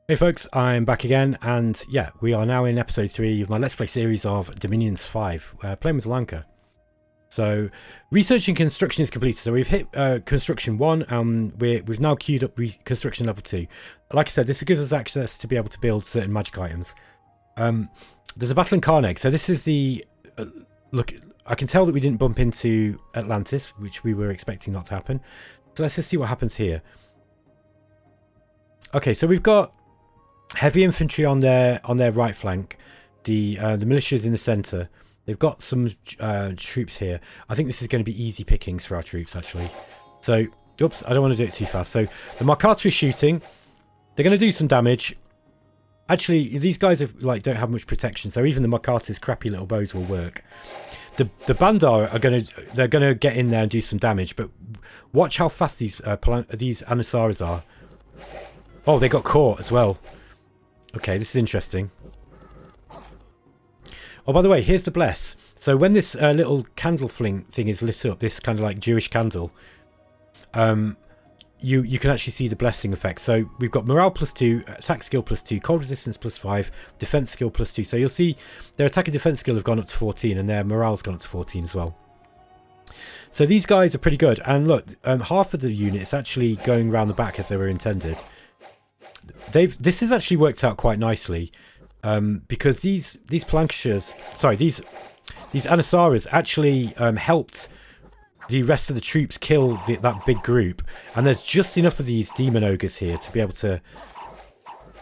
Hey folks, I'm back again, and yeah, we are now in episode 3 of my Let's Play series of Dominions 5, playing with Lanka. So, research and construction is completed, so we've hit construction 1, and we've now queued up construction level 2. Like I said, this gives us access to be able to build certain magic items. There's a battle in Carneg, so this is the... look, I can tell that we didn't bump into Atlantis, which we were expecting not to happen. So let's just see what happens here. Okay, so we've got heavy infantry on their right flank. The militia's in the centre. They've got some troops here. I think this is going to be easy pickings for our troops, actually. So, oops, I don't want to do it too fast. So, the Markata is shooting. They're going to do some damage. Actually, these guys don't have much protection, so even the Markata's crappy little bows will work. The Bandar are they're gonna get in there and do some damage, but watch how fast these Anasaras are. Oh, they got caught as well. Okay, this is interesting. Oh, by the way, here's the bless. So when this little candle thing is lit up, this kind of like Jewish candle, you can actually see the blessing effect. So we've got morale +2, attack skill +2, cold resistance +5, defense skill +2. So you'll see their attack and defense skill have gone up to 14, and their morale's gone up to 14 as well. So these guys are pretty good. And look, half of the unit is actually going around the back as they were intended. This has actually worked out quite nicely, because these Anasaras actually helped the rest of the troops kill that big group, and there's just enough of these demon ogres here to be able to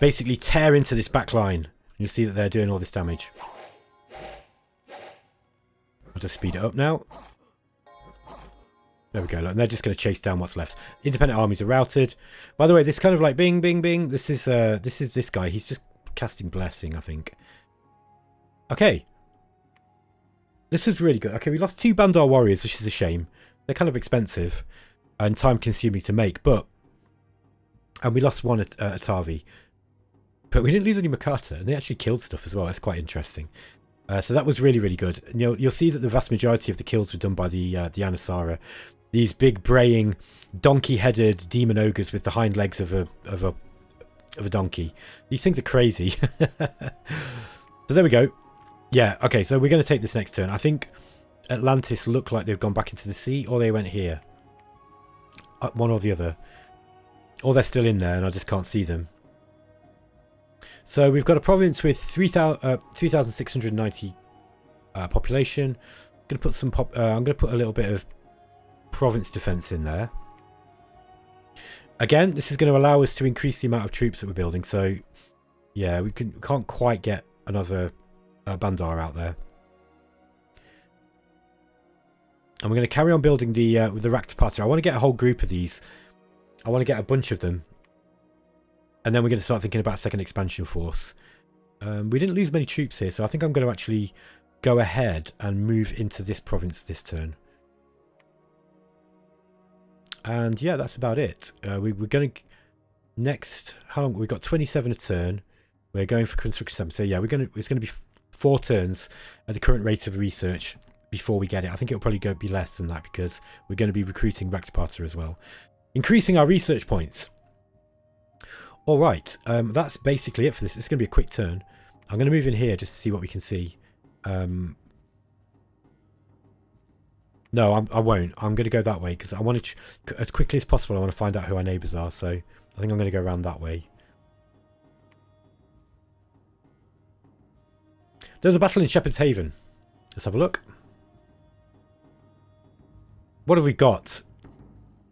basically tear into this back line. You'll see that they're doing all this damage. I'll just speed it up now. There we go, and they're just going to chase down what's left. Independent armies are routed. By the way, this kind of like bing, bing, bing. This is this guy. He's just casting blessing, I think. Okay. This was really good. Okay, we lost 2 Bandar warriors, which is a shame. They're kind of expensive and time-consuming to make, and we lost 1 at Atavi. But we didn't lose any Makata, and they actually killed stuff as well. That's quite interesting. So that was really, really good. And you'll see that the vast majority of the kills were done by the Anasara. These big braying, donkey-headed demon ogres with the hind legs of a donkey. These things are crazy. So there we go. Yeah, okay, so we're going to take this next turn. I think Atlantis look like they've gone back into the sea, or they went here. One or the other. Or they're still in there and I just can't see them. So we've got a province with 3,690 population. I'm going to put I'm going to put a little bit of province defense in there. Again, this is going to allow us to increase the amount of troops that we're building. So yeah, we can't quite get another Bandar out there. And we're going to carry on building with the Rakshasha. I want to get a whole group of these. I want to get a bunch of them. And then we're going to start thinking about a second expansion force. We didn't lose many troops here, so I think I'm going to actually go ahead and move into this province this turn. And yeah, that's about it. We're going to... Next... How long? We've got 27 a turn. We're going for construction 7. So yeah, it's going to be 4 turns at the current rate of research before we get it. I think it'll probably be less than that, because we're going to be recruiting Rakshasha as well. Increasing our research points. Alright, that's basically it for this. It's going to be a quick turn. I'm going to move in here just to see what we can see. No, I won't. I'm going to go that way because I want to, as quickly as possible, I want to find out who our neighbours are. So I think I'm going to go around that way. There's a battle in Shepherd's Haven. Let's have a look. What have we got?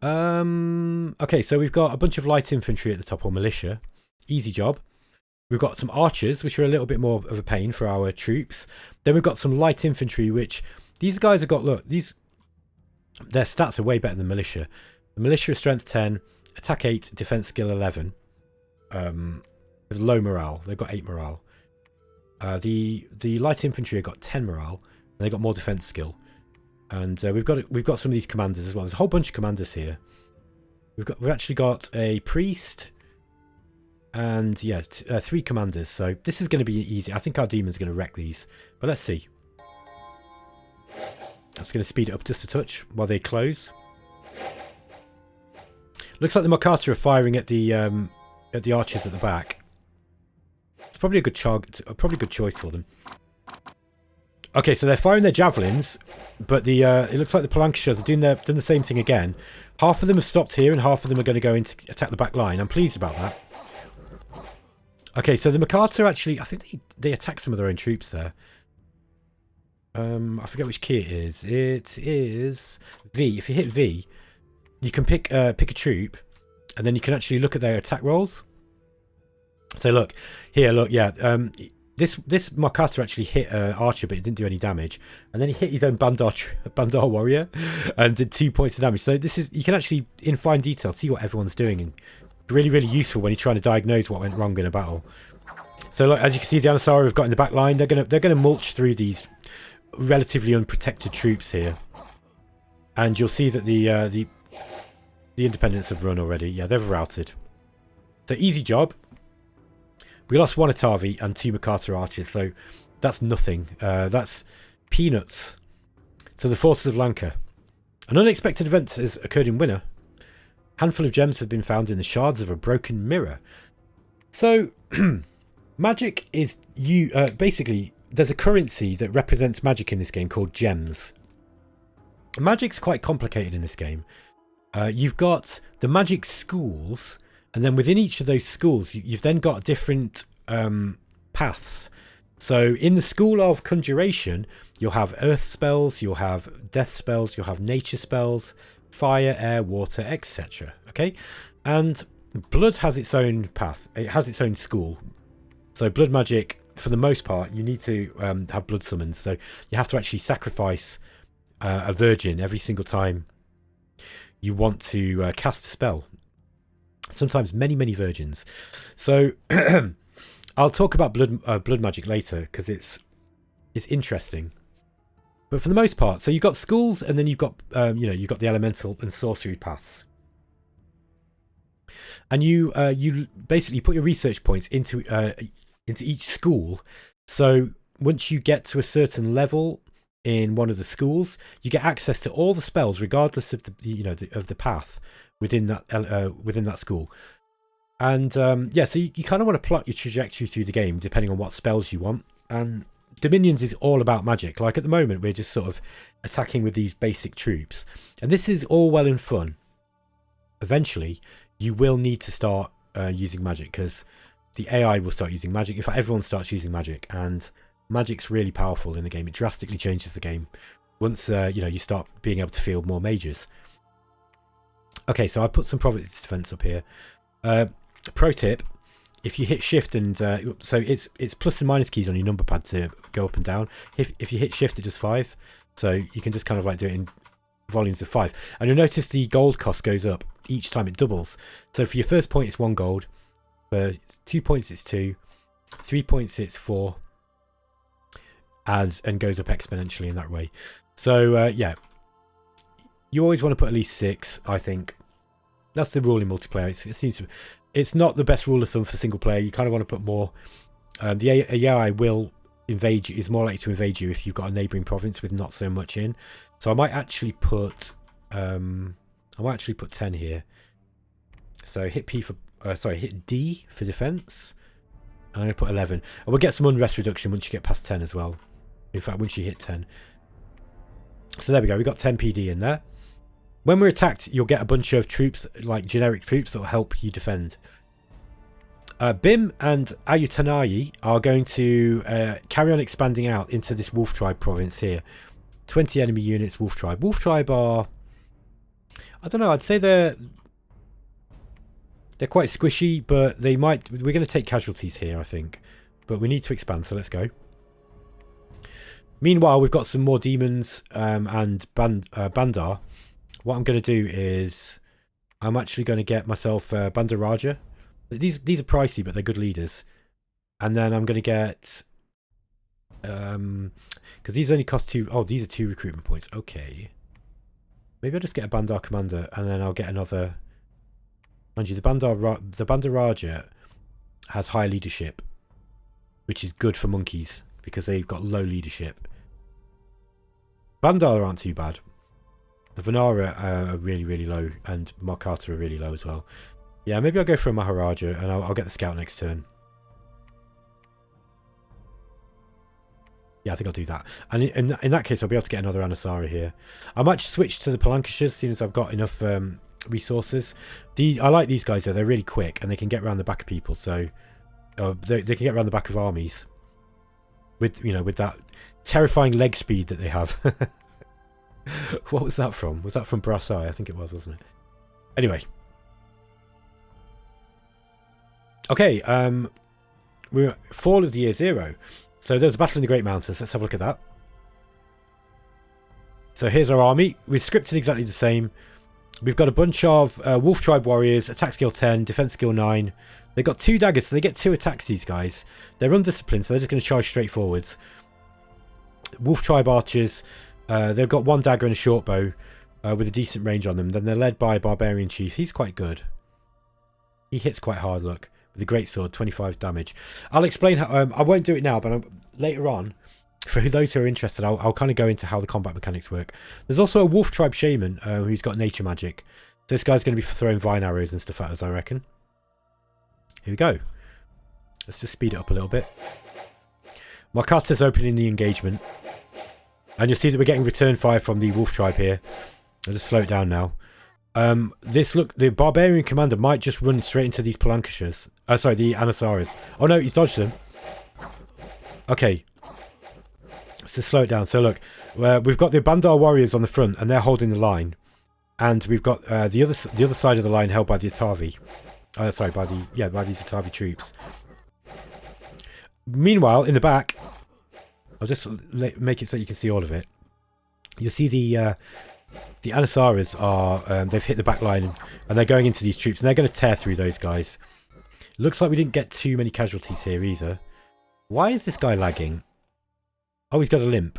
Okay, so we've got a bunch of light infantry at the top, or militia. Easy job. We've got some archers, which are a little bit more of a pain for our troops. Then we've got some light infantry, which these guys have got, look, their stats are way better than militia. The militia is strength 10, attack 8, defense skill 11. With low morale. They've got 8 morale. The light infantry have got 10 morale, and they've got more defense skill. And we've got some of these commanders as well. There's a whole bunch of commanders here. We've actually got a priest, and yeah, 3 commanders. So this is going to be easy. I think our demon's going to wreck these, but let's see. That's going to speed it up just a touch while they close. Looks like the Makata are firing at the archers at the back. It's probably a good probably a good choice for them. Okay, so they're firing their javelins, but the it looks like the Palanchas are doing the same thing again. Half of them have stopped here, and half of them are going to go in to attack the back line. I'm pleased about that. Okay, so the Makata actually, I think they attack some of their own troops there. I forget which key it is. It is V. If you hit V, you can pick a troop, and then you can actually look at their attack rolls. So look here, look, yeah. This Makata actually hit Archer, but it didn't do any damage, and then he hit his own Bandar warrior, and did 2 points of damage. So this is, you can actually in fine detail see what everyone's doing, and really, really useful when you're trying to diagnose what went wrong in a battle. So look, as you can see, the Anasara have got in the back line. They're gonna mulch through these relatively unprotected troops here, and you'll see that the independents have run already. Yeah, they've routed. So easy job. We lost 1 Atavi and 2 Makata archers, so that's nothing. That's peanuts to the forces of Lanka. An unexpected event has occurred in Winter. A handful of gems have been found in the shards of a broken mirror. So magic is basically, there's a currency that represents magic in this game called gems. Magic's quite complicated in this game. You've got the magic schools, and then within each of those schools, you've then got different paths. So in the school of conjuration, you'll have earth spells, you'll have death spells, you'll have nature spells, fire, air, water, etc. Okay, and blood has its own path. It has its own school. So blood magic, for the most part, you need to have blood summons. So you have to actually sacrifice a virgin every single time you want to cast a spell. Sometimes many virgins. So I'll talk about blood magic later because it's interesting. But for the most part, so you've got schools, and then you've got you've got the elemental and sorcery paths. And you basically put your research points into each school. So once you get to a certain level in one of the schools, you get access to all the spells, regardless of the path within that school. And yeah, so you kind of want to plot your trajectory through the game depending on what spells you want. And Dominions is all about magic. Like at the moment, we're just sort of attacking with these basic troops, and this is all well and fun. Eventually, you will need to start using magic, because the AI will start using magic. In fact, everyone starts using magic, and magic's really powerful in the game. It drastically changes the game once you start being able to field more mages. Okay, so I've put some Providence Defense up here. Pro tip: if you hit Shift and so it's plus and minus keys on your number pad to go up and down. If you hit Shift, it does 5. So you can just kind of like do it in volumes of 5. And you'll notice the gold cost goes up each time it doubles. So for your first point, it's 1 gold. For 2 points, it's 2. 3 points, it's 4. And goes up exponentially in that way. So yeah, you always want to put at least 6. I think that's the rule in multiplayer. It's not the best rule of thumb for single player. You kind of want to put more. The AI will invade you. Is more likely to invade you if you've got a neighbouring province with not so much in. So I might actually put 10 here. So hit P for hit D for defense. I'm going to put 11, and we'll get some unrest reduction once you get past 10 as well. In fact, once you hit 10. So there we go. We got 10 PD in there. When we're attacked, you'll get a bunch of troops, like generic troops, that will help you defend. Bim and Ayutthanayi are going to carry on expanding out into this Wolf Tribe province here. 20 enemy units, Wolf Tribe. Wolf Tribe are, I don't know, I'd say they're quite squishy, but we're going to take casualties here, I think. But we need to expand, so let's go. Meanwhile, we've got some more demons and Bandar. What I'm going to do is I'm actually going to get myself Bandar Raja. These are pricey, but they're good leaders. And then I'm going to get because these only cost 2. Oh, these are 2 recruitment points. Okay, maybe I'll just get a Bandar commander, and then I'll get another. Mind you, the Bandar Raja has high leadership, which is good for monkeys because they've got low leadership. Bandar aren't too bad. The Vanara are really, really low, and Makata are really low as well. Yeah, maybe I'll go for a Maharaja, and I'll get the scout next turn. Yeah, I think I'll do that. And in that case, I'll be able to get another Anasara here. I might switch to the Palankashas as soon as I've got enough resources. I like these guys though. They're really quick and they can get around the back of people. So they can get around the back of armies with with that terrifying leg speed that they have. What was that from? Was that from Brassai? I think it was, wasn't it? Anyway. Okay, we're fall of the year 0. So there's a battle in the Great Mountains. Let's have a look at that. So here's our army. We've scripted exactly the same. We've got a bunch of Wolf Tribe warriors, attack skill 10, defense skill 9. They've got 2 daggers, so they get 2 attacks, these guys. They're undisciplined, so they're just going to charge straight forwards. Wolf Tribe archers, they've got 1 dagger and a short bow with a decent range on them. Then they're led by a Barbarian Chief. He's quite good. He hits quite hard, look. With a greatsword, 25 damage. I'll explain how... I won't do it now, but later on, for those who are interested, I'll kind of go into how the combat mechanics work. There's also a Wolf Tribe Shaman who's got nature magic. So this guy's going to be throwing vine arrows and stuff at us, I reckon. Here we go. Let's just speed it up a little bit. Markata's opening the engagement. And you'll see that we're getting return fire from the Wolf Tribe here. I'll just slow it down now. The Barbarian Commander might just run straight into these Palankashas. Sorry, the Anasaras. Oh no, he's dodged them. Okay. Let's just slow it down. So look, we've got the Bandar warriors on the front, and they're holding the line. And we've got the other side of the line held by the Atavi. Sorry, by these Atavi troops. Meanwhile, in the back, I'll just make it so you can see all of it. You'll see the Anasaras are, they've hit the back line and they're going into these troops and they're going to tear through those guys. Looks like we didn't get too many casualties here either. Why is this guy lagging? Oh, he's got a limp.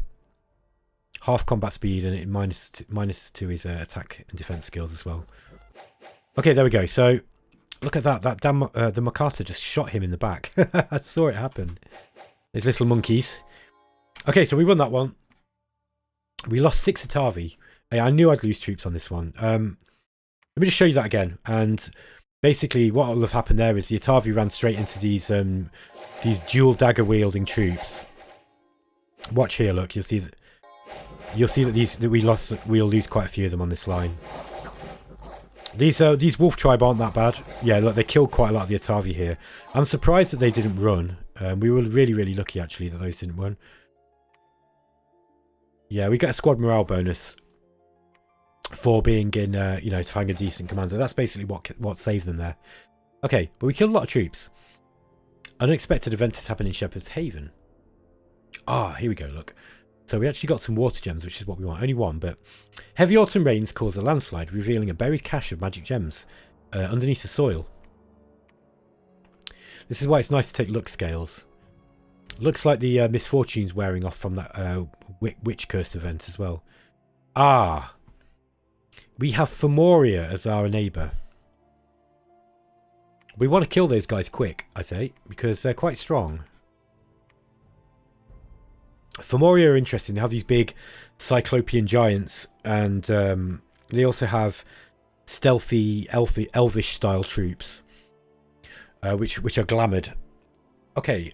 Half combat speed and minus to his attack and defense skills as well. Okay, there we go. So, look at that. That damn, the Makata just shot him in the back. I saw it happen. These little monkeys. Okay, so we won that one. We lost 6 Atavi. I knew I'd lose troops on this one. Let me just show you that again. And basically, what will have happened there is the Atavi ran straight into these dual dagger wielding troops. Watch here. Look, you'll see that we'll lose quite a few of them on this line. These Wolf Tribe aren't that bad. Yeah, look, they killed quite a lot of the Atavi here. I'm surprised that they didn't run. We were really, really lucky actually that those didn't run. Yeah, we get a squad morale bonus for being in, to having a decent commander. That's basically what saved them there. Okay, but we killed a lot of troops. Unexpected event has happened in Shepherd's Haven. Ah, here we go, look. So we actually got some water gems, which is what we want. Only 1, but heavy autumn rains cause a landslide, revealing a buried cache of magic gems underneath the soil. This is why it's nice to take luck scales. Looks like the misfortune's wearing off from that witch curse event as well. Ah, we have Femoria as our neighbour. We want to kill those guys quick, I say, because they're quite strong. Femoria are interesting. They have these big cyclopean giants, and they also have stealthy elvish style troops, which are glamoured. Okay,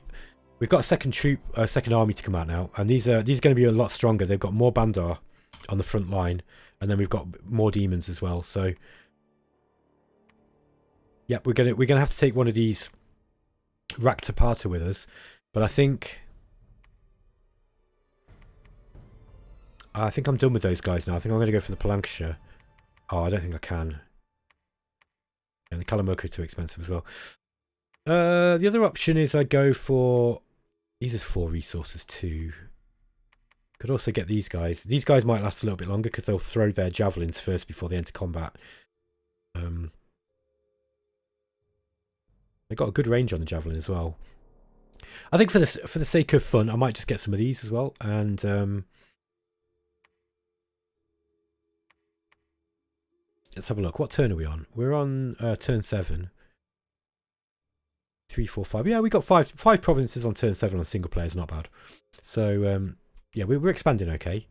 we've got a second army to come out now, and these are going to be a lot stronger. They've got more Bandar on the front line, and then we've got more demons as well. So, yeah, we're gonna have to take one of these Raktapata with us, but I think I'm done with those guys now. I think I'm going to go for the Palankashire. Oh, I don't think I can. And the Kalamoko are too expensive as well. The other option is I go for... These are 4 resources too. Could also get these guys. These guys might last a little bit longer because they'll throw their javelins first before they enter combat. They've got a good range on the javelin as well. I think for the sake of fun, I might just get some of these as well. And let's have a look. What turn are we on? We're on turn 7. 3, 4, 5. Yeah, we got five provinces on turn 7 on single player. Is not bad. So yeah, we're expanding okay.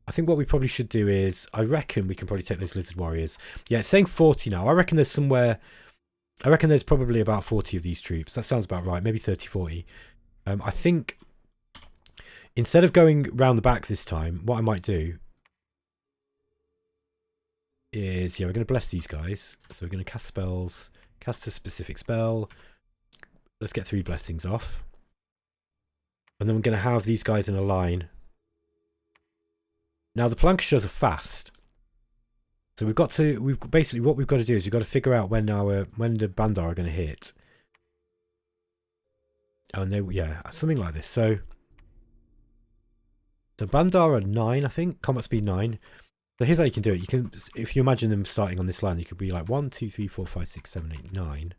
I think what we probably should do is, I reckon we can probably take those lizard warriors. Yeah, it's saying 40 now. I reckon there's probably about 40 of these troops. That sounds about right. Maybe 30, 40. I think Instead of going round the back this time, what I might do is, yeah, we're going to bless these guys. So we're going to cast spells, cast a specific spell. Let's get 3 blessings off. And then we're going to have these guys in a line. Now the Lancashires are fast. So basically what we've got to do is we've got to figure out when the Bandar are going to hit. And yeah, something like this. So the Bandar are 9, I think. Combat speed 9. So here's how you can do it. You can, if you imagine them starting on this line, you could be like 1, 2, 3, 4, 5, 6, 7, 8, 9.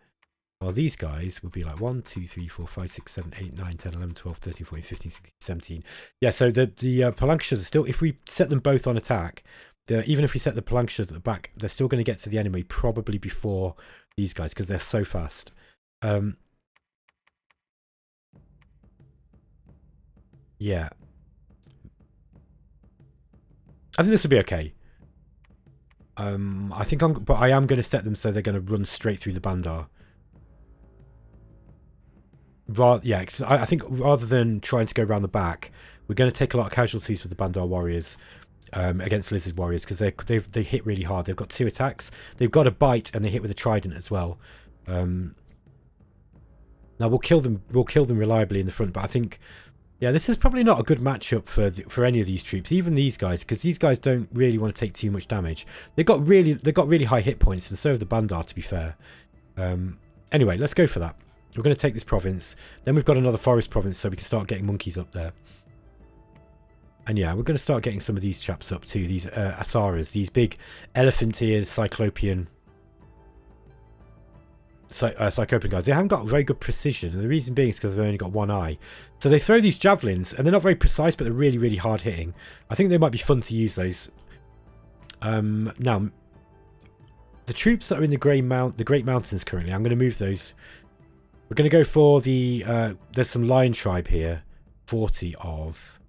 While these guys would be like 1, 2, 3, 4, 5, 6, 7, 8, 9, 10, 11, 12, 13, 14, 15, 16, 17. Yeah, so the Palancashires are still, if we set them both on attack, even if we set the Palancashires at the back, they're still going to get to the enemy probably before these guys because they're so fast. Yeah. I think this will be okay. I am going to set them so they're going to run straight through the Bandar. Yeah, cause I think rather than trying to go around the back, we're going to take a lot of casualties with the Bandar warriors against Lizard warriors because they hit really hard. They've got 2 attacks. They've got a bite and they hit with a trident as well. Now we'll kill them. We'll kill them reliably in the front, but I think, yeah, this is probably not a good matchup for any of these troops, even these guys, because these guys don't really want to take too much damage. They've got really high hit points, and so have the Bandar, to be fair. Anyway, let's go for that. We're going to take this province. Then we've got another forest province, so we can start getting monkeys up there. And yeah, we're going to start getting some of these chaps up too. These Asaras, these big elephant-eared cyclopean guys. They haven't got very good precision, and the reason being is because they've only got 1 eye. So they throw these javelins, and they're not very precise, but they're really hard hitting. I think they might be fun to use those. Now, the troops that are in the Great Mountains currently, I'm going to move those. We're going to go for the there's some lion tribe here, 40 of.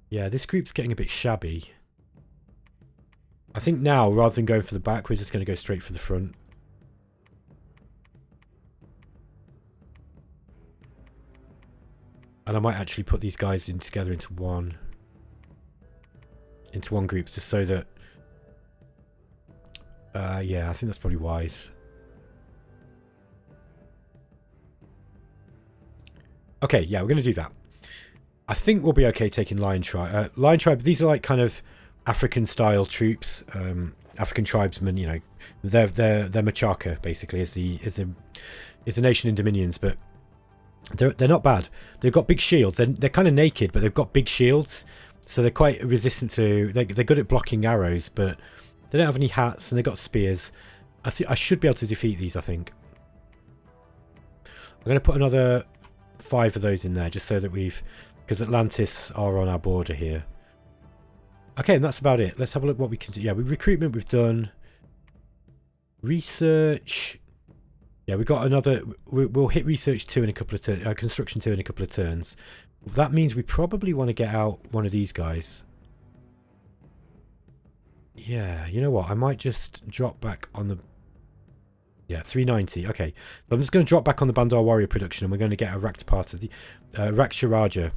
Yeah, this group's getting a bit shabby. I think now, rather than going for the back, we're just going to go straight for the front. And I might actually put these guys together into one group, just so that yeah, I think that's probably wise. Okay, yeah, we're going to do that. I think we'll be okay taking Lion Tribe. Lion Tribe, these are like kind of African-style troops, African tribesmen. You know, they're Machaca basically, is the nation in Dominions, but they're not bad. They've got big shields. They're kind of naked, but they've got big shields, so they're quite resistant to. They're good at blocking arrows, but they don't have any hats, and they've got spears. I should be able to defeat these. I think I'm going to put another 5 of those in there, just so that because Atlantis are on our border here. Okay, and that's about it. Let's have a look what we can do. Yeah, with recruitment we've done. Research. Yeah, we got another. We'll hit research 2 in a couple of turns. Construction 2 in a couple of turns. That means we probably want to get out one of these guys. Yeah, you know what? I might just drop back on the. Yeah, 390. Okay, so I'm just going to drop back on the Bandar warrior production, and we're going to get a Raktapata, the Rakshasha,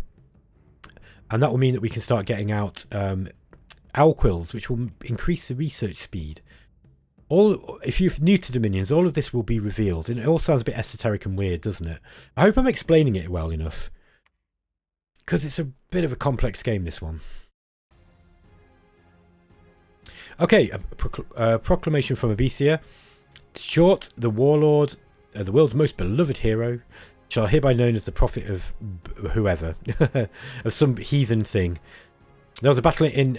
and that will mean that we can start getting out owl quills, which will increase the research speed. If you're new to Dominions, all of this will be revealed, and it all sounds a bit esoteric and weird, doesn't it? I hope I'm explaining it well enough, because it's a bit of a complex game, this one. Okay, a proclamation from Ibiza. Short, the warlord, the world's most beloved hero, shall hereby known as the prophet of whoever, of some heathen thing. There was a battle in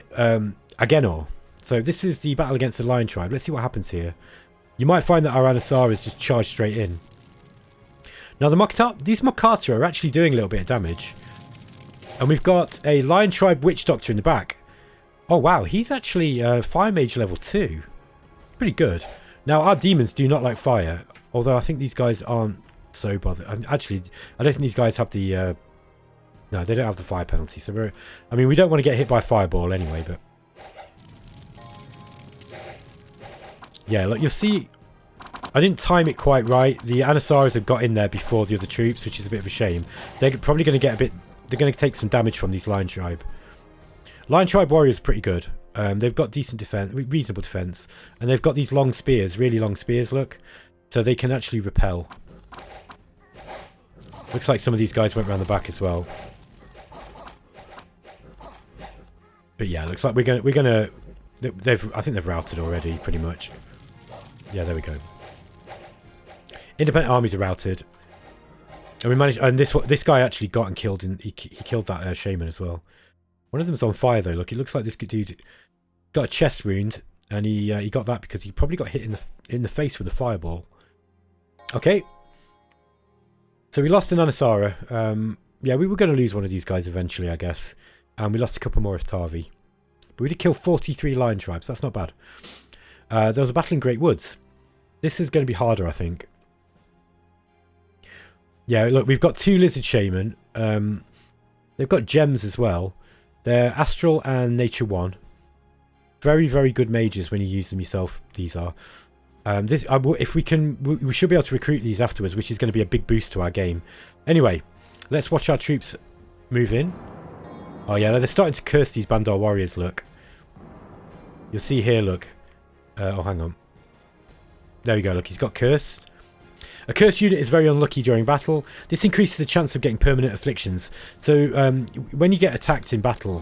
Agenor. So this is the battle against the Lion Tribe. Let's see what happens here. You might find that our Anasaras just charge straight in. Now these Mokata are actually doing a little bit of damage. And we've got a Lion Tribe Witch Doctor in the back. Oh wow, he's actually Fire Mage level 2. Pretty good. Now, our demons do not like fire, although I think these guys aren't so bothered. Actually, I don't think these guys have the... no, they don't have the fire penalty, so we don't want to get hit by a fireball anyway, but... Yeah, look, you'll see... I didn't time it quite right. The Anasaras have got in there before the other troops, which is a bit of a shame. They're probably going to get a bit... They're going to take some damage from these Lion Tribe. Lion Tribe warriors are pretty good. They've got decent defense, reasonable defense. And they've got these long spears, really long spears, look. So they can actually repel. Looks like some of these guys went around the back as well. But yeah, looks like we're gonna I think they've routed already, pretty much. Yeah, there we go. Independent armies are routed. And we managed, and this guy actually got and killed, he killed that shaman as well. One of them's on fire though. Look, it looks like this dude got a chest wound, and he got that because he probably got hit in the face with a fireball. Okay. So we lost an Anasara. Yeah, we were going to lose one of these guys eventually, I guess. And we lost a couple more of Tavi. But we did kill 43 Lion Tribes. That's not bad. There was a battle in Great Woods. This is going to be harder, I think. Yeah, look, we've got 2 Lizard Shaman. They've got gems as well. They're Astral and Nature 1. Very, very good mages when you use them yourself, these are. If we can, we should be able to recruit these afterwards, which is going to be a big boost to our game. Anyway, let's watch our troops move in. Oh yeah, they're starting to curse these Bandar warriors, look. You'll see here, look. Oh, hang on. There we go, look, he's got cursed. A cursed unit is very unlucky during battle. This increases the chance of getting permanent afflictions. So when you get attacked in battle,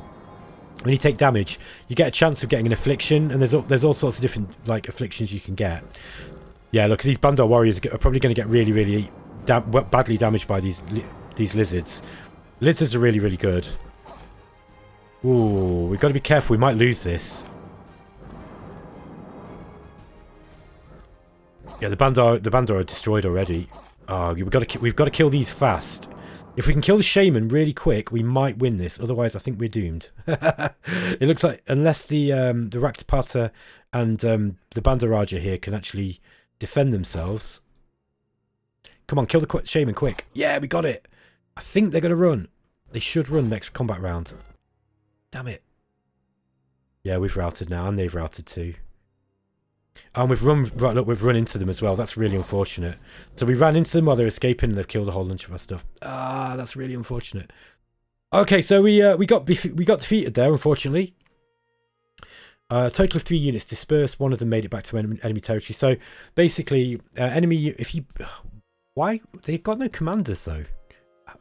when you take damage, you get a chance of getting an affliction, and there's all sorts of different like afflictions you can get. Yeah, look, these Bandar warriors are probably going to get really, really badly damaged by these lizards. Lizards are really, really good. Ooh, we've got to be careful. We might lose this. Yeah, the Bandar are destroyed already. Oh, we've got to kill these fast. If we can kill the Shaman really quick, we might win this. Otherwise, I think we're doomed. It looks like unless the Rakshasha and the Bandaraja here can actually defend themselves. Come on, kill the Shaman quick. Yeah, we got it. I think they're going to run. They should run next combat round. Damn it. Yeah, we've routed now, and they've routed too. And we've run, right, look, we've run into them as well. That's really unfortunate. So we ran into them while they're escaping, and they've killed a whole bunch of our stuff. Ah, that's really unfortunate. Okay, so we got defeated there, unfortunately. A total of 3 units dispersed. One of them made it back to enemy territory. So basically, enemy. Why they've got no commanders though?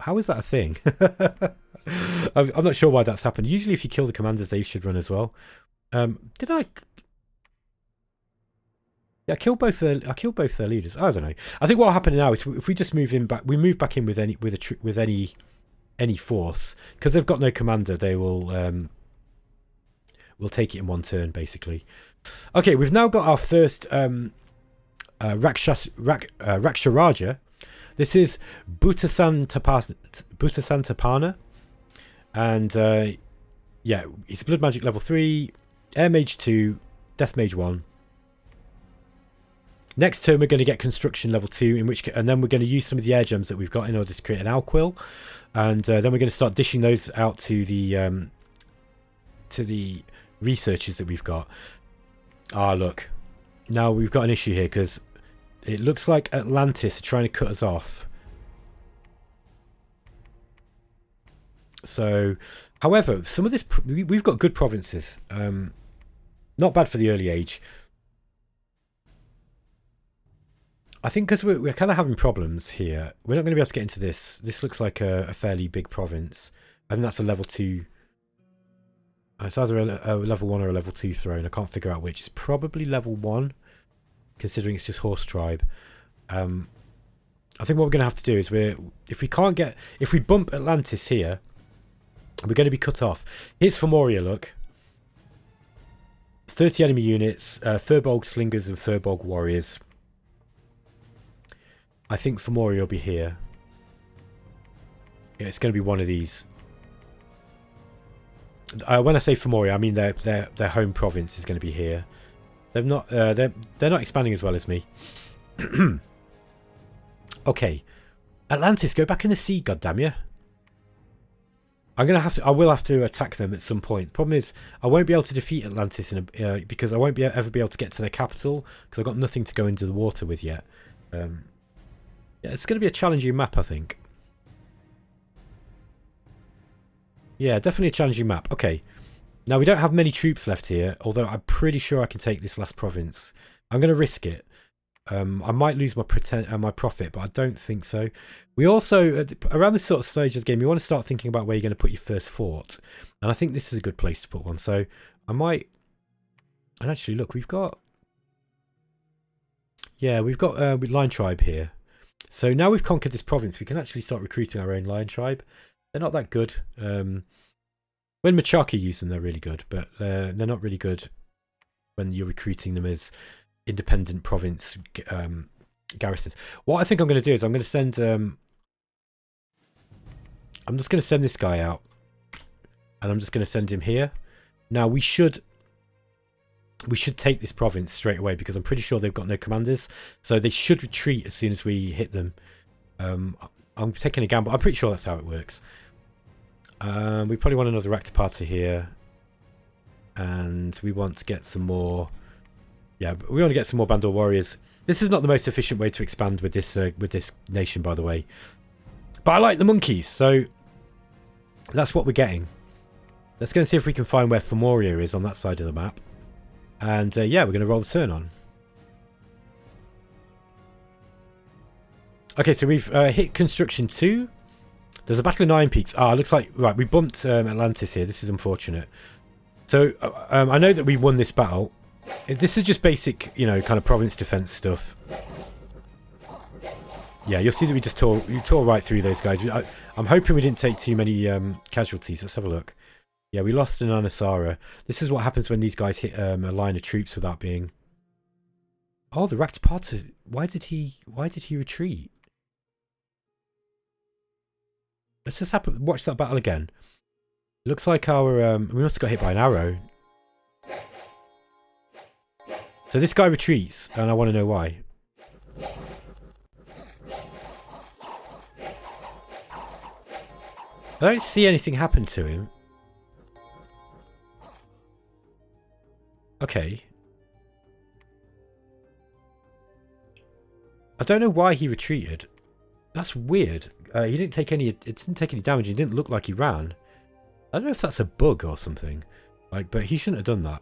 How is that a thing? I'm not sure why that's happened. Usually, if you kill the commanders, they should run as well. Did I? Yeah, I killed both their leaders. I don't know. I think what will happen now is if we just move in back, we move back in with any force, because they've got no commander. They will take it in one turn, basically. Okay, we've now got our first Rakshasha. This is Bhuttasantapana. And yeah, he's Blood Magic level 3, Air Mage 2, Death Mage 1. Next turn we're going to get Construction level 2, and then we're going to use some of the air gems that we've got in order to create an Alquill, and then we're going to start dishing those out to the researchers that we've got. Ah, look, now we've got an issue here because it looks like Atlantis are trying to cut us off. So, however, some of this we've got good provinces. Not bad for the early age. I think because we're kind of having problems here, we're not going to be able to get into this. This looks like a fairly big province. I think that's a level 2. It's either a level 1 or a level 2 throne. I can't figure out which. It's probably level 1, considering it's just Horse Tribe. I think what we're going to have to do is if we bump Atlantis here, we're going to be cut off. Here's Femoria, look. 30 enemy units, Furbolg Slingers and Furbolg Warriors. I think Femoria will be here. Yeah, it's going to be one of these. When I say Femoria, I mean their home province is going to be here. They're not expanding as well as me. Okay, Atlantis, go back in the sea, goddamn you! I will have to attack them at some point. Problem is, I won't be able to defeat Atlantis because I won't ever be able to get to their capital because I've got nothing to go into the water with yet. Yeah, it's going to be a challenging map, I think. Yeah, definitely a challenging map. Okay, now we don't have many troops left here, although I'm pretty sure I can take this last province. I'm going to risk it. I might lose my profit, but I don't think so. We also, around this sort of stage of the game, you want to start thinking about where you're going to put your first fort. And I think this is a good place to put one. So I might... And actually, look, we've got... Yeah, we've got Lion Tribe here. So now we've conquered this province, we can actually start recruiting our own Lion Tribe. They're not that good. When Machaki use them, they're really good. But they're not really good when you're recruiting them as independent province garrisons. What I think I'm going to do is I'm going to send... I'm just going to send this guy out. And I'm just going to send him here. Now, we should take this province straight away because I'm pretty sure they've got no commanders. So they should retreat as soon as we hit them. I'm taking a gamble. I'm pretty sure that's how it works. We probably want another Rakshasha here. And we want to get some more... Yeah, we want to get some more Bandor warriors. This is not the most efficient way to expand with this nation, by the way. But I like the monkeys, so that's what we're getting. Let's go and see if we can find where Femoria is on that side of the map. And yeah, we're going to roll the turn on. Okay, so we've hit construction 2. There's a battle in Iron Peaks. Ah, looks like... Right, we bumped Atlantis here. This is unfortunate. So I know that we won this battle. This is just basic, you know, kind of province defense stuff. Yeah, you'll see that we just tore right through those guys. I'm hoping we didn't take too many casualties. Let's have a look. Yeah, we lost an Anasara. This is what happens when these guys hit a line of troops without being... Oh, the Rakshasha. Why did he retreat? Let's just watch that battle again. It looks like our... we must have got hit by an arrow. So this guy retreats, and I want to know why. I don't see anything happen to him. Okay. I don't know why he retreated. That's weird. He didn't take any. It didn't take any damage. He didn't look like he ran. I don't know if that's a bug or something. Like, but he shouldn't have done that.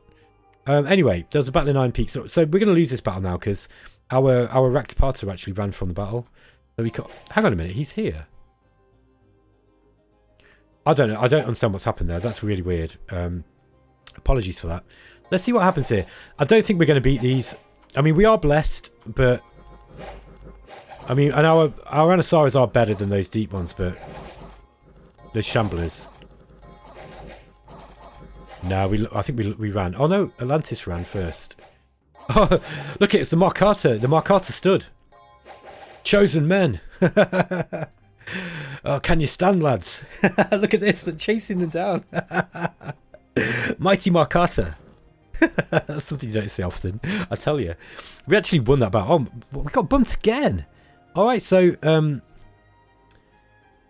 Anyway, there was a battle in Iron Peaks. So we're going to lose this battle now because our Rakshasha actually ran from the battle. So we got... Hang on a minute, he's here. I don't know. I don't understand what's happened there. That's really weird. Apologies for that. Let's see what happens here. I don't think we're going to beat these. I mean, we are blessed, but... I mean, and our Anasaras are better than those deep ones, but... Those Shamblers. No, I think we ran. Oh no, Atlantis ran first. Oh, look, it's the Markata. The Markata stood. Chosen men. Oh, can you stand, lads? Look at this, they're chasing them down. Mighty Markata. That's something you don't see often, I tell you. We actually won that battle. Oh, we got bumped again. Alright, so,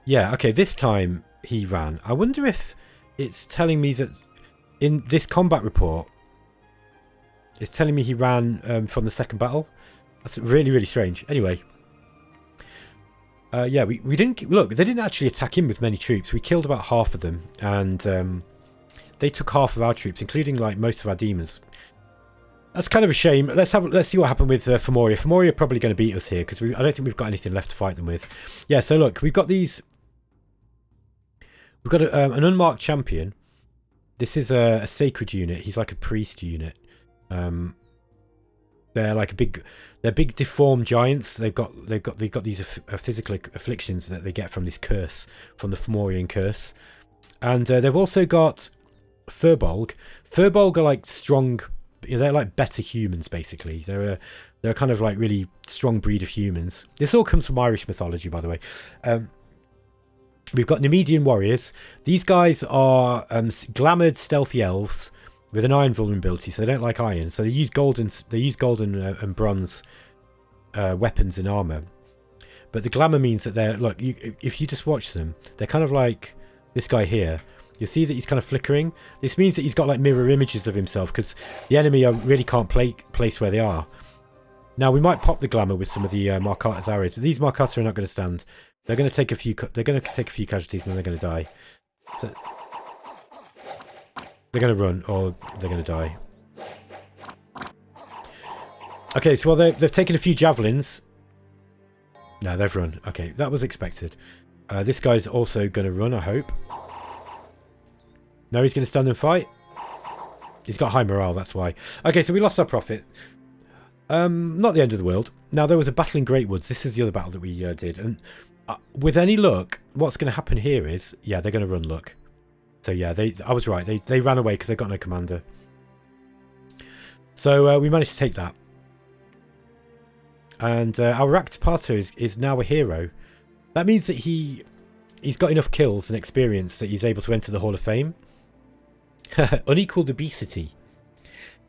yeah, okay, this time he ran. I wonder if it's telling me that in this combat report, it's telling me he ran from the second battle. That's really, really strange. Anyway. Yeah, we didn't... Look, they didn't actually attack him with many troops. We killed about half of them. And they took half of our troops, including, like, most of our demons. That's kind of a shame. Let's see what happened with Femoria. Femoria are probably going to beat us here, because I don't think we've got anything left to fight them with. Yeah, so look, we've got these... We've got an unmarked champion. This is a sacred unit. He's like a priest unit. They're like they're big deformed giants. They've got these physical afflictions that they get from this curse, from the Fomorian curse. And they've also got Furbolg. Furbolg are like strong. They're like better humans, basically. They're a kind of like really strong breed of humans. This all comes from Irish mythology, by the way. We've got Nemedian warriors. These guys are glamoured, stealthy elves with an iron vulnerability, so they don't like iron. So they use golden and bronze weapons and armour. But the glamour means that they're... Look, if you just watch them, they're kind of like this guy here, you'll see that he's kind of flickering. This means that he's got like mirror images of himself because the enemy really can't place where they are. Now we might pop the glamour with some of the Markata's arrows, but these Markata are not going to stand. They're going to take a few. They're going to take a few casualties and then they're going to die. So they're going to run or they're going to die. Okay, so while they've taken a few javelins. No, they've run. Okay, that was expected. This guy's also going to run, I hope. No, he's going to stand and fight. He's got high morale, that's why. Okay, so we lost our prophet. Not the end of the world. Now, there was a battle in Great Woods. This is the other battle that we did. And with any luck, what's going to happen here is... Yeah, they're going to run, look. So, yeah, I was right. They ran away because they got no commander. So, we managed to take that. And our Rakshasha is now a hero. That means that he's got enough kills and experience that he's able to enter the Hall of Fame. Unequaled obesity.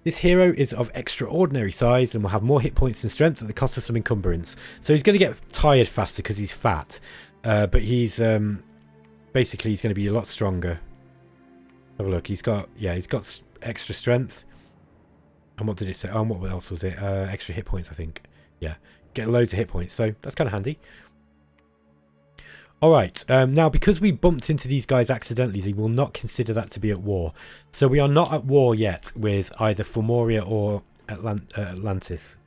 This hero is of extraordinary size and will have more hit points and strength at the cost of some encumbrance. So he's going to get tired faster because he's fat. But he's basically he's going to be a lot stronger. Have a look. He's got extra strength. And what did it say? Oh, and what else was it? Extra hit points, I think. Yeah, get loads of hit points, so that's kind of handy. Alright, now because we bumped into these guys accidentally, they will not consider that to be at war. So we are not at war yet with either Formoria or Atlantis.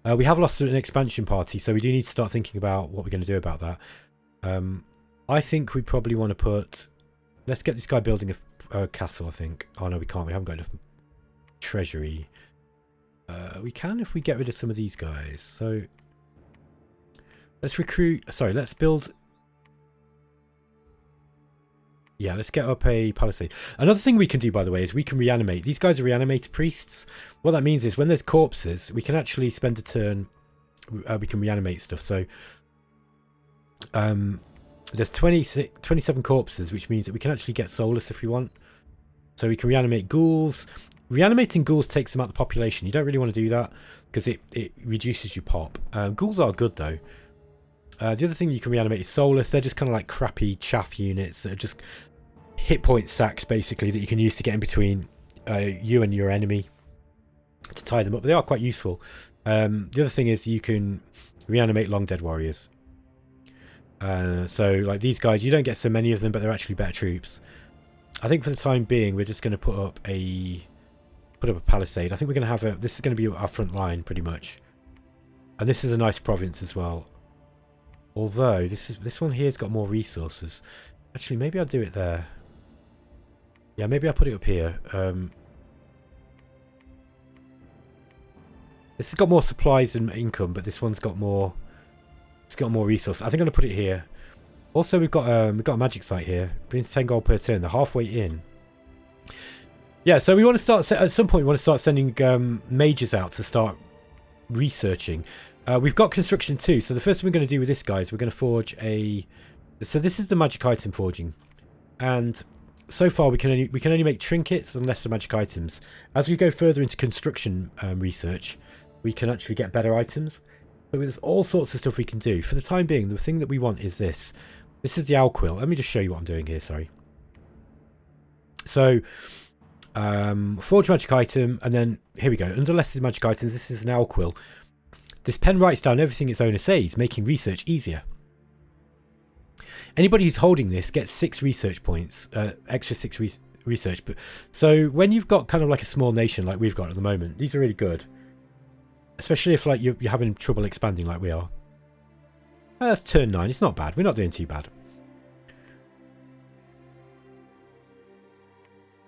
We have lost an expansion party, so we do need to start thinking about what we're going to do about that. I think we probably want to put... Let's get this guy building a castle, I think. Oh no, we can't, we haven't got enough treasury. We can if we get rid of some of these guys. So let's recruit. Sorry, let's build. Yeah, let's get up a palisade. Another thing we can do, by the way, is we can reanimate. These guys are reanimated priests. What that means is when there's corpses, we can actually spend a turn. We can reanimate stuff. So there's 27 corpses, which means that we can actually get soulless if we want. So we can reanimate ghouls. Reanimating ghouls takes them out of the population. You don't really want to do that because it reduces your pop. Ghouls are good though. The other thing you can reanimate is soulless. They're just kind of like crappy chaff units that are just hit point sacks basically that you can use to get in between you and your enemy to tie them up. But they are quite useful. The other thing is you can reanimate long dead warriors. So like these guys, you don't get so many of them, but they're actually better troops. I think for the time being, we're just going to put up a palisade. I think we're going to have this is going to be our front line pretty much. And this is a nice province as well. Although this one here's got more resources. Actually, maybe I'll do it there. Yeah, maybe I'll put it up here. This has got more supplies and income, but this one's got more. It's got more resources. I think I'm going to put it here. Also, we've got a magic site here. Brings 10 gold per turn. They're halfway in. Yeah, so we want to start at some point. We want to start sending mages out to start researching. We've got construction too. So the first thing we're going to do with this guy is we're going to forge a. So this is the magic item forging, and so far we can only make trinkets and lesser magic items. As we go further into construction research, we can actually get better items. So there's all sorts of stuff we can do. For the time being, the thing that we want is this. This is the owl quill. Let me just show you what I'm doing here. Sorry. So. Forge magic item, and then here we go. Under lesser magic items, this is an owl quill. This pen writes down everything its owner says, making research easier. Anybody who's holding this gets 6 research points, extra 6 research. But so when you've got kind of like a small nation like we've got at the moment, these are really good. Especially if like you're having trouble expanding like we are. That's turn 9. It's not bad. We're not doing too bad.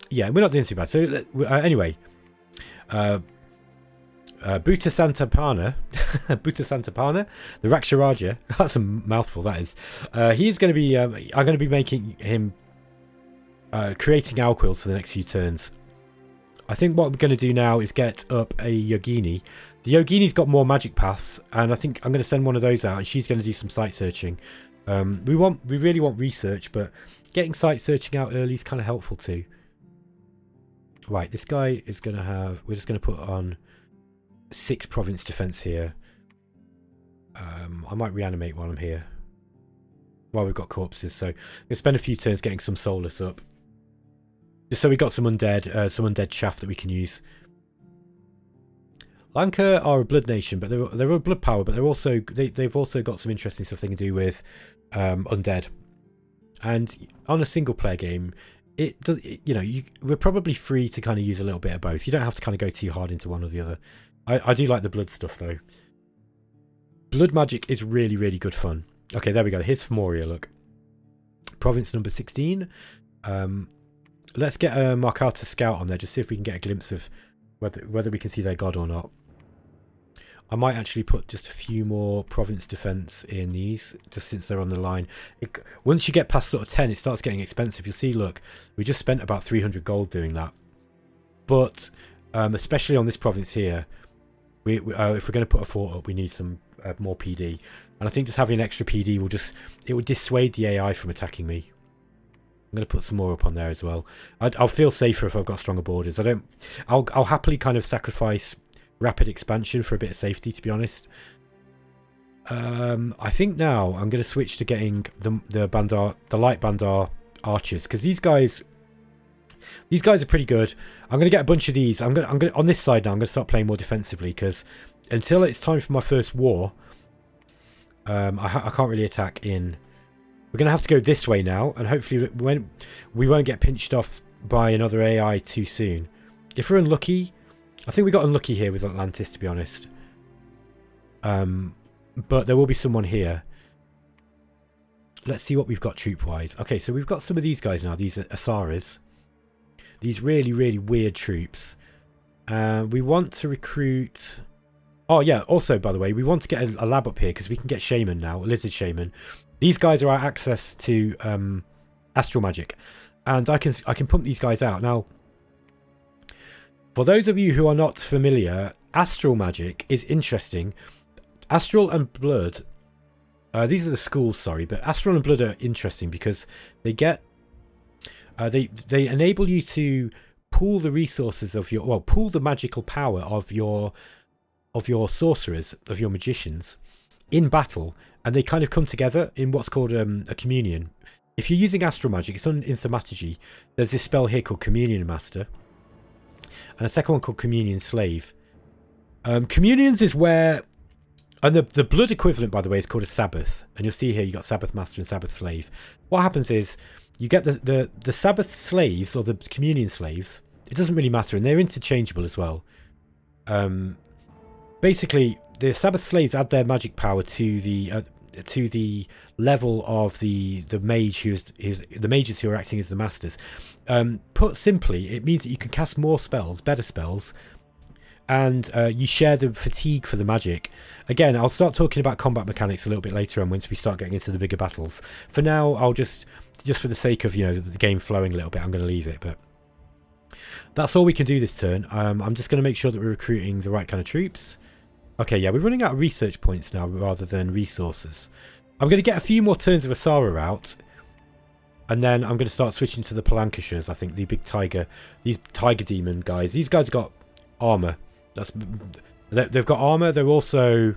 Yeah, we're not doing too bad. So anyway, Bhuta Santapana, Bhuta Santapana, the Rakshasha. That's a mouthful. That is. He's going to be. I'm going to be making him creating owl quills for the next few turns. I think what we're going to do now is get up a Yogini. The Yogini's got more magic paths, and I think I'm going to send one of those out, and she's going to do some site searching. We really want research, but getting site searching out early is kind of helpful too. Right, this guy is going to have... We're just going to put on 6 province defense here. I might reanimate while I'm here. while we've got corpses. So we'll spend a few turns getting some soulless up. Just so we got some undead chaff that we can use. Lanka are a blood nation, but they're a blood power, but they've also got some interesting stuff they can do with undead. And on a single player game, it does. We're probably free to kind of use a little bit of both. You don't have to kind of go too hard into one or the other. I do like the blood stuff though. Blood magic is really, really good fun. Okay, there we go. Here's Femoria. Look, province number 16. Let's get a Markata scout on there, just see if we can get a glimpse of whether we can see their god or not. I might actually put just a few more province defense in these, just since they're on the line. Once you get past sort of 10, it starts getting expensive. You'll see, look, we just spent about 300 gold doing that. But especially on this province here, if we're going to put a fort up, we need some more PD. And I think just having an extra PD will dissuade the AI from attacking me. I'm going to put some more up on there as well. I'll feel safer if I've got stronger borders. I'll happily kind of sacrifice rapid expansion for a bit of safety, to be honest. I think now I'm going to switch to getting the light Bandar archers, because these guys are pretty good. I'm going to get a bunch of these. I'm going to on this side now. I'm going to start playing more defensively, because until it's time for my first war, I can't really attack in. We're going to have to go this way now, and hopefully we won't get pinched off by another AI too soon. If we're unlucky, I think we got unlucky here with Atlantis, to be honest. But there will be someone here. Let's see what we've got troop-wise. Okay, so we've got some of these guys now, these Asaras. These really, really weird troops. We want to recruit... Oh, yeah, also, by the way, we want to get a lab up here, because we can get Shaman now, a Lizard Shaman. These guys are our access to Astral Magic. And I can pump these guys out. Now, for those of you who are not familiar, Astral Magic is interesting. Astral and Blood... these are the schools, sorry, but Astral and Blood are interesting because they get... they enable you to pool the resources of your... Well, pool the magical power of your sorcerers, of your magicians, in battle, and they kind of come together in what's called a communion. If you're using Astral Magic, it's in Thaumaturgy. There's this spell here called Communion Master, and a second one called Communion Slave. Communions is where... And the blood equivalent, by the way, is called a Sabbath. And you'll see here you've got Sabbath Master and Sabbath Slave. What happens is, you get the Sabbath Slaves, or the Communion Slaves. It doesn't really matter, and they're interchangeable as well. Basically, the Sabbath Slaves add their magic power to the level of the mage the mages who are acting as the masters. Put simply, it means that you can cast more spells, better spells, and you share the fatigue for the magic. Again, I'll start talking about combat mechanics a little bit later on once we start getting into the bigger battles. For now, I'll just for the sake of the game flowing a little bit, I'm going to leave it. But that's all we can do this turn. I'm just going to make sure that we're recruiting the right kind of troops. Okay, yeah, we're running out of research points now rather than resources. I'm going to get a few more turns of Asara out, and then I'm going to start switching to the Palankashas. I think the big these tiger demon guys. These guys got armor. They've got armor. They're also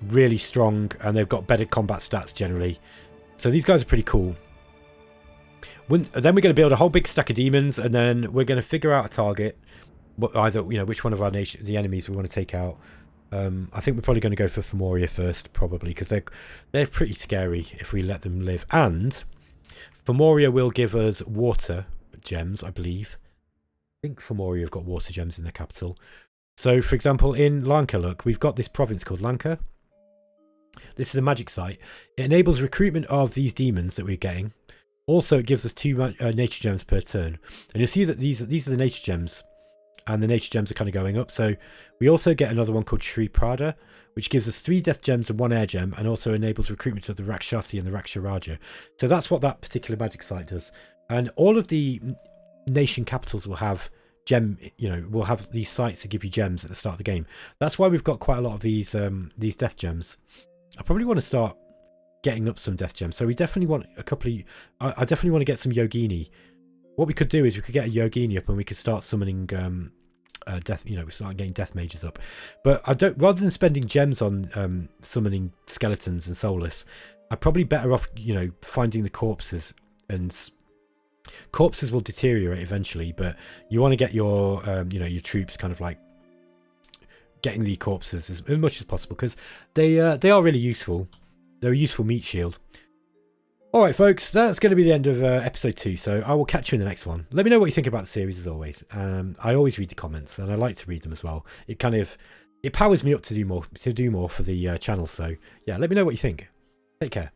really strong, and they've got better combat stats generally. So these guys are pretty cool. Then we're going to build a whole big stack of demons, and then we're going to figure out a target. Either which one of the enemies we want to take out. I think we're probably going to go for Femoria first, probably, because they're pretty scary if we let them live. And Femoria will give us water gems, I believe. I think Femoria have got water gems in their capital. So, for example, in Lanka, look, we've got this province called Lanka. This is a magic site. It enables recruitment of these demons that we're getting. Also, it gives us 2 nature gems per turn. And you'll see that these are the nature gems. And the nature gems are kind of going up. So we also get another one called Shri Prada, which gives us 3 death gems and 1 air gem, and also enables recruitment of the Rakshasha and the Rakshasha. So that's what that particular magic site does. And all of the nation capitals will have will have these sites that give you gems at the start of the game. That's why we've got quite a lot of these death gems. I probably want to start getting up some death gems. So we definitely want a couple of... I definitely want to get some Yogini. What we could do is we could get a Yogini up, and we could start summoning death, we start getting death mages up. But I don't, rather than spending gems on summoning skeletons and soulless, I'm probably better off, finding the corpses. And corpses will deteriorate eventually, but you want to get your your troops kind of like getting the corpses as much as possible, because they are really useful. They're a useful meat shield. Alright folks, that's going to be the end of episode 2, so I will catch you in the next one. Let me know what you think about the series as always. I always read the comments, and I like to read them as well. It powers me up to do more for the channel, so yeah, let me know what you think. Take care.